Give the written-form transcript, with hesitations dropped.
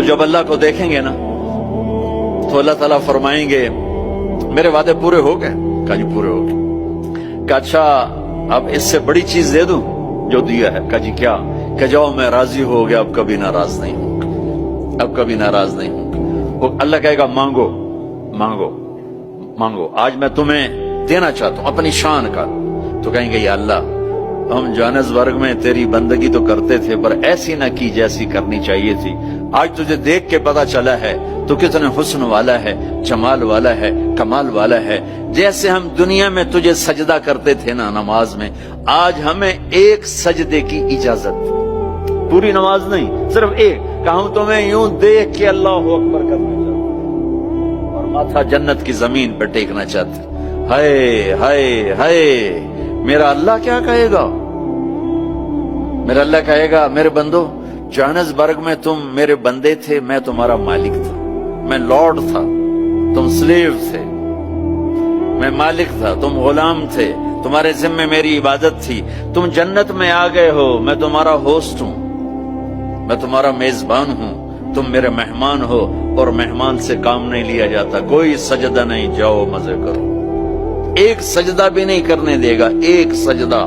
जब अल्लाह को देखेंगे ना तो अल्लाह ताला फरमाएंगे मेरे वादे पूरे हो गए। कहा जी पूरे हो गए। कहा अच्छा अब इससे बड़ी चीज दे दूं जो दिया है। कहा जी क्या? कहा जाओ मैं राजी हो गया, अब कभी नाराज नहीं हूं, अब कभी नाराज नहीं हूं। वो अल्लाह कहेगा मांगो मांगो मांगो, आज मैं तुम्हें देना चाहता हूं अपनी शान का। तो कहेंगे या अल्लाह हम जोहानिसबर्ग में तेरी बंदगी तो करते थे पर ऐसी ना की जैसी करनी चाहिए थी। आज तुझे देख के पता चला है तो कितने हुस्न वाला है, जमाल वाला है, कमाल वाला है। जैसे हम दुनिया में तुझे सजदा करते थे ना नमाज में, आज हमें एक सजदे की इजाजत, पूरी नमाज नहीं सिर्फ एक। कहूं तुम्हें यूं देख के अल्लाह अकबर करना चाहते और माथा जन्नत की जमीन पर टेकना चाहते। हाय हाय हाय, मेरा अल्लाह क्या कहेगा? मेरा अल्लाह कहेगा मेरे बंदो जोहानिसबर्ग में तुम मेरे बंदे थे, मैं तुम्हारा मालिक था, मैं लॉर्ड था, तुम स्लेव थे, मैं मालिक था, तुम गुलाम थे, तुम्हारे जिम्मे मेरी इबादत थी। तुम जन्नत में आ गए हो, मैं तुम्हारा होस्ट हूं, मैं तुम्हारा मेजबान हूं, तुम मेरे मेहमान हो और मेहमान से काम नहीं लिया जाता। कोई सजदा नहीं, जाओ मजे करो। एक सजदा भी नहीं करने देगा, एक सजदा।